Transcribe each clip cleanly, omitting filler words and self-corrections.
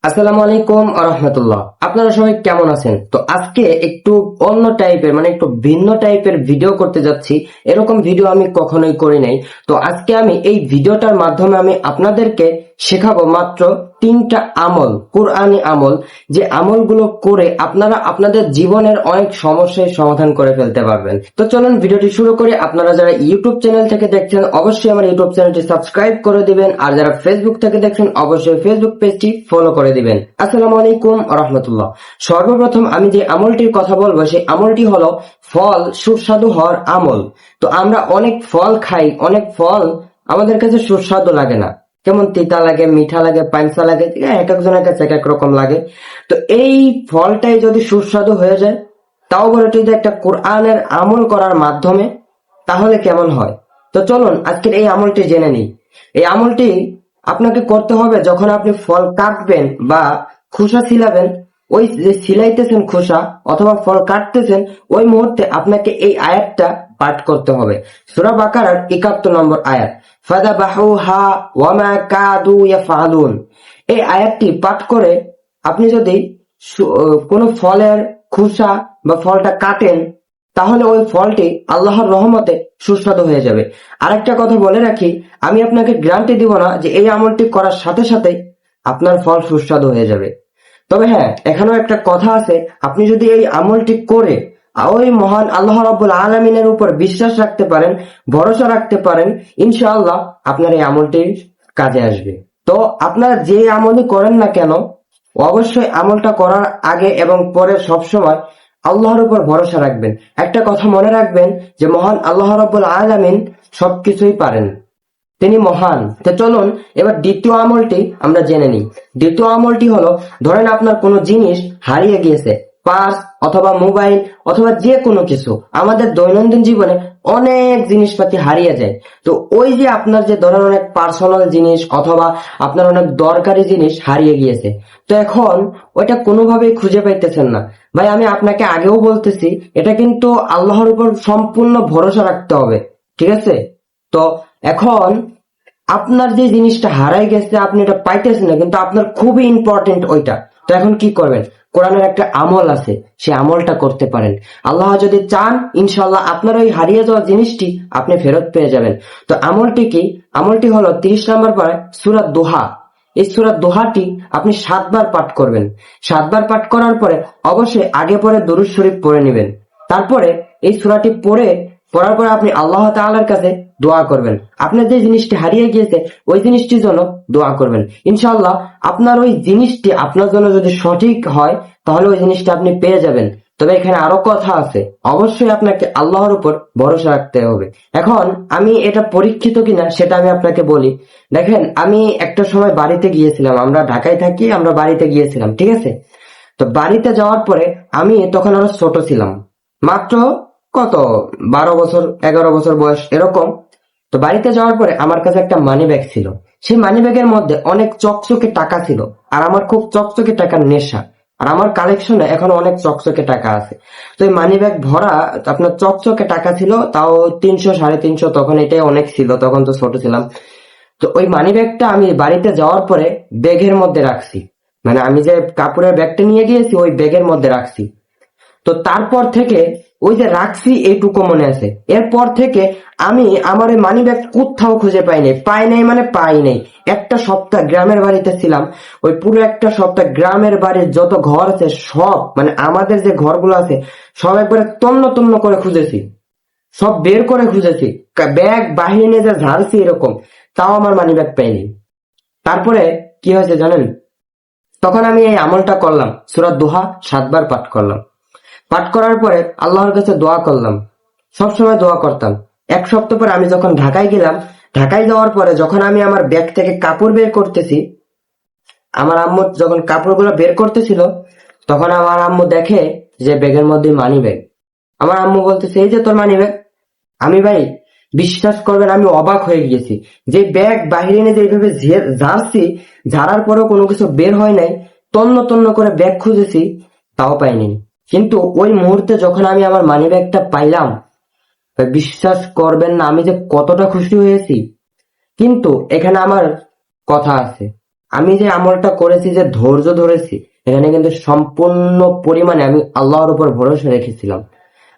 আসসালামু আলাইকুম আরহামতুল্লাহ। আপনারা সবাই কেমন আছেন? তো আজকে একটু অন্য টাইপের একটু ভিন্ন টাইপের ভিডিও করতে যাচ্ছি। এরকম ভিডিও আমি কখনোই করি নাই। তো আজকে আমি এই ভিডিওটার মাধ্যমে আমি আপনাদেরকে শেখাবো মাত্র 3টা আমল, কোরআনি আমল, যে আমলগুলো করে আপনারা আপনাদের জীবনের অনেক সমস্যার সমাধান করে ফেলতে পারবেন। তো চলুন ভিডিওটি শুরু করি। আপনারা যারা ইউটিউব চ্যানেল থেকে দেখছেন অবশ্যই আমার ইউটিউব চ্যানেলটি সাবস্ক্রাইব করে দিবেন, আর যারা ফেসবুক থেকে দেখছেন অবশ্যই ফেসবুক পেজটি ফলো করে দিবেন। আসসালামু আলাইকুম রহমতুল্লাহ। সর্বপ্রথম আমি যে আমলটির কথা বলবো সেই আমলটি হলো ফল সুস্বাদু হওয়ার আমল। তো আমরা অনেক ফল খাই, অনেক ফল আমাদের কাছে সুস্বাদু লাগে না, কেমন তিতা লাগে, মিঠা লাগে, পাইনসা লাগে, এক একজনের কাছে এক এক রকম লাগে। তো এই ফলটাই যদি সুস্বাদু হয়ে যায়, তাও বলে যদি একটা কোরআনের আমল করার মাধ্যমে, তাহলে কেমন হয়? তো চলুন আজকের এই আমলটি জেনে নিই। এই আমলটি আপনাকে করতে হবে যখন আপনি ফল কাটবেন বা খোসা ছিলাবেন, ওই যে ছিলাইতেছেন খোসা অথবা ফল কাটতেছেন, ওই মুহূর্তে আপনাকে এই আয়াতটা পাঠ করতে হবে। সূরা বাকারার 71 নম্বর আয়াত, ফাযাবাহুহা ওয়া মা কাদু ইয়াফআলুন। এই আয়াতটি পাঠ করে আপনি যদি কোনো ফলের খোসা বা ফলটা কাটেন, তাহলে ওই ফলটি আল্লাহর রহমতে সুস্বাদু হয়ে যাবে। আরেকটা কথা বলে রাখি, আমি আপনাকে গ্যারান্টি দিব না যে এই আমলটি করার সাথে সাথে আপনার ফল সুস্বাদু হয়ে যাবে। তবে হ্যাঁ, এখানেও একটা কথা আছে, আপনি যদি এই আমলটি করে ওই মহান আল্লাহ রাব্বুল আলামিনের উপর বিশ্বাস রাখতে পারেন, ভরসা রাখতে পারেন, ইনশাআল্লাহ আপনার এই আমলটি কাজে আসবে। তো আপনারা যে আমলই করেন না কেন, অবশ্যই আমলটা করার আগে এবং পরে সবসময় আল্লাহর উপর ভরসা রাখবেন। একটা কথা মনে রাখবেন যে মহান আল্লাহ রাব্বুল আলামিন সবকিছুই পারেন, তিনি মহান। তো চলুন এবার দ্বিতীয় আমলটি আমরা জেনে নিই। দ্বিতীয় আমলটি হলো, ধরেন আপনার কোনো জিনিস হারিয়ে গিয়েছে, পার্স অথবা মোবাইল অথবা যে কোনো কিছু। আমাদের দৈনন্দিন জীবনে অনেক জিনিসপাতি হারিয়ে যায়। তো ওই যে আপনার যে ধরেন অনেক পার্সোনাল জিনিস অথবা আপনার অনেক দরকারি জিনিস হারিয়ে গিয়েছে, তো এখন ওইটা কোনোভাবেই খুঁজে পাইতেছেন না। ভাই আমি আপনাকে আগেও বলতেছি, এটা কিন্তু আল্লাহর উপর সম্পূর্ণ ভরসা রাখতে হবে, ঠিক আছে? তো এখন আপনার যে জিনিসটা হারাই গেছে, আপনি এটা পাইতেছেন না, কিন্তু আপনার খুবই ইম্পর্টেন্ট ওইটা। তো এখন কি করবেন? কোরআনের একটা আমল আছে, সেই আমলটা করতে পারেন। আল্লাহ যদি চান, ইনশাআল্লাহ আপনার ওই হারিয়ে যাওয়া জিনিসটি আপনি ফেরত পেয়ে যাবেন। তো আমলটি কি? আমলটি হলো 30 নম্বর পারায় সূরা দোহা। এই সূরা দোহাটি আপনি 7 বার পাঠ করবেন। 7 বার পাঠ করার পরে অবশ্যই আগে পরে দুরূদ শরীফ পড়ে নেবেন। তারপরে এই সূরাটি পড়ার পরে আপনি আল্লাহ তাআলার কাছে দোয়া করবেন। আপনার যে জিনিসটি হারিয়ে গিয়েছে ওই জিনিসটির জন্য দোয়া করবেন। ইনশাআল্লাহ আপনার ওই জিনিসটি আপনার জন্য যদি সঠিক হয়, তাহলে ওই জিনিসটা আপনি পেয়ে যাবেন। তবে এখানে আরো কথা আছে, অবশ্যই আপনাকে আল্লাহর উপর ভরসা রাখতে হবে। এখন আমি এটা পরীক্ষিত কিনা সেটা আমি আপনাকে বলি। দেখেন, আমি একটা সময় বাড়িতে গিয়েছিলাম, আমরা ঢাকায় থাকি, আমরা বাড়িতে গিয়েছিলাম, ঠিক আছে? তো বাড়িতে যাওয়ার পরে আমি তখন আরো ছোট ছিলাম, মাত্র কত 12 বছর 11 বছর বয়স এরকম। তো বাড়িতে যাওয়ার পরে আমার কাছে একটা মানি ব্যাগ ছিল। সেই মানি ব্যাগের মধ্যে অনেক চকচকে টাকা ছিল, আর আমার খুব চকচকে টাকার নেশা, আর আমার কালেকশনে এখন অনেক চকচকে টাকা আছে। তো এই মানি ব্যাগ ভরা আপনার চকচকে টাকা ছিল, তাও 300 350, তখন এটাই অনেক ছিল, তখন তো ছোট ছিলাম। তো ওই মানি ব্যাগটা আমি বাড়িতে যাওয়ার পরে ব্যাগের মধ্যে রাখছি, আমি যে কাপড়ের ব্যাগটা নিয়ে গিয়েছি ওই ব্যাগের মধ্যে রাখছি। তো তারপর থেকে ওই যে রাখছি এইটুকু মনে আছে, এরপর থেকে আমি আমার ওই মানি ব্যাগ কোথাও খুঁজে পাই নাই। একটা সপ্তাহ গ্রামের বাড়িতে ছিলাম, ওই পুরো একটা সপ্তাহ গ্রামের বাড়ির যত ঘর আছে সব, আমাদের যে ঘরগুলো আছে সব একবারে তন্ন তন্ন করে খুঁজেছি, সব বের করে খুঁজেছি, ব্যাগ বাহিরে নিয়ে যা ঝাড়ছি এরকম, তাও আমার মানি ব্যাগ পাইনি। তারপরে কি হয়েছে জানেন? তখন আমি এই আমলটা করলাম, সূরা দোহা 7 বার পাঠ করলাম। পাঠ করার পরে আল্লাহর কাছে দোয়া করলাম, সবসময় দোয়া করতাম। এক সপ্তাহ পরে আমি যখন ঢাকায় গেলাম, ঢাকায় যাওয়ার পরে যখন আমি আমার ব্যাগ থেকে কাপড় বের করতেছি, আমার আম্মু যখন কাপড়গুলো বের করতেছিল, তখন আমার আম্মু দেখে যে ব্যাগের মধ্যে মানি ব্যাগ। আমার আম্মু বলতেছে, এই যে তোর মানি ব্যাগ। আমি ভাই বিশ্বাস করবেন, আমি অবাক হয়ে গিয়েছি যে ব্যাগ বাহিরে এনে যে এইভাবে ঝাড়ছি, ঝাড়ার পরেও কোনো কিছু বের হয় নাই, তন্ন তন্ন করে ব্যাগ খুঁজেছি, তাও পাইনি। কিন্তু ওই মুহূর্তে যখন আমি আমার মানি ব্যাগটা পাইলাম, বিশ্বাস করবেন না আমি যে কতটা খুশি হয়েছি। কিন্তু এখানে আমার কথা আছে, আমি যে আমলটা করেছি, যে ধৈর্য ধরেছি, এখানে কিন্তু সম্পূর্ণ পরিমাণে আমি আল্লাহর উপর ভরসা রেখেছিলাম।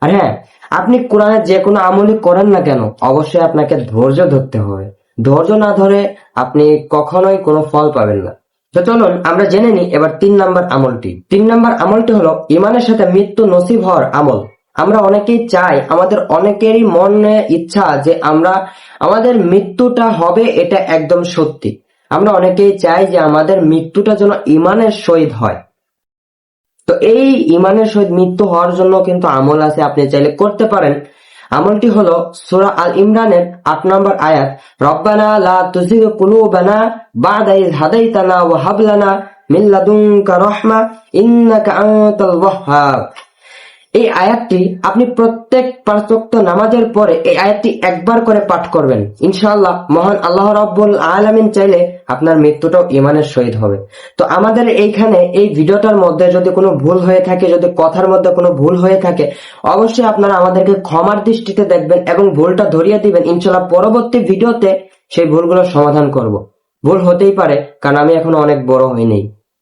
আর হ্যাঁ, আপনি কোরআনের যে কোনো আমলই করেন না কেন, অবশ্যই আপনাকে ধৈর্য ধরতে হবে। ধৈর্য না ধরে আপনি কখনোই কোনো ফল পাবেন না। তো চলুন আমরা জেনে নিই এবার 3 নাম্বার আমলটি। 3 নাম্বার আমলটি হলো ইমানের সাথে মৃত্যু নসিব হওয়ার আমল। আমরা অনেকেই চাই, আমাদের অনেকেরই মনে ইচ্ছা যে আমাদের মৃত্যুটা হবে, এটা একদম সত্যি। আমরা অনেকেই চাই যে আমাদের মৃত্যুটা যেন ইমানের সহিত হয়। তো এই ইমানের সহিত মৃত্যু হওয়ার জন্য কিন্তু আমল আছে, আপনি চাইলে করতে পারেন। আমলটি হলো সূরা আল ইমরানের 8 নম্বর আয়াত, রব্বানা লা তুযিগ কুলুবানা বা'দা ইয হাদাইতানা ওয়া হাব লানা মিন লাদুনকা রাহমা ইন্নাকা আনতাল ওয়াহ্হাব। এই আয়াতটি আপনি প্রত্যেক 5 ওয়াক্ত নামাজের পরে এই আয়াতটি একবার করে পাঠ করবেন। ইনশাআল্লাহ মহান আল্লাহ রাব্বুল আলামিন চাইলে আপনার মৃত্যুটাও ঈমানের সহিত হবে। তো আমাদের এইখানে এই ভিডিওটার মধ্যে যদি কোনো ভুল হয়ে থাকে, যদি কথার মধ্যে কোনো ভুল হয়ে থাকে, অবশ্যই আপনারা আমাদেরকে ক্ষমার দৃষ্টিতে দেখবেন এবং ভুলটা ধরিয়ে দিবেন। ইনশাআল্লাহ পরবর্তী ভিডিওতে সেই ভুলগুলোর সমাধান করব। ভুল হতেই পারে, কারণ আমি এখনো অনেক বড় হইনি।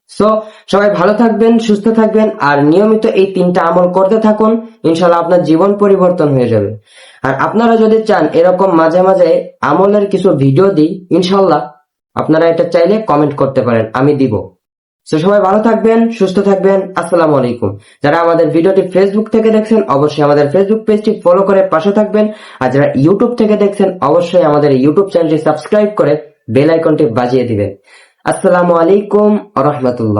সো সবাই ভালো থাকবেন, সুস্থ থাকবেন, আর নিয়মিত এই 3টা আমল করতে থাকুন। ইনশাল্লাহ আপনার জীবন পরিবর্তন হয়ে যাবে। আর আপনারা যদি চান এরকম মাঝে মাঝে আমলের কিছু ভিডিও দিই, ইনশাল্লাহ আপনারা এটা চাইলে কমেন্ট করতে পারেন, আমি দিব। সো সবাই ভালো থাকবেন, সুস্থ থাকবেন। আসসালামু আলাইকুম। যারা আমাদের ভিডিওটি ফেসবুক থেকে দেখছেন, অবশ্যই আমাদের ফেসবুক পেজটি ফলো করে পাশে থাকবেন। আর যারা ইউটিউব থেকে দেখছেন, অবশ্যই আমাদের ইউটিউব চ্যানেলটি সাবস্ক্রাইব করে বেল আইকনটি বাজিয়ে দিবেন। আসসালামু আলাইকুম ওয়া রাহমাতুল্লাহ।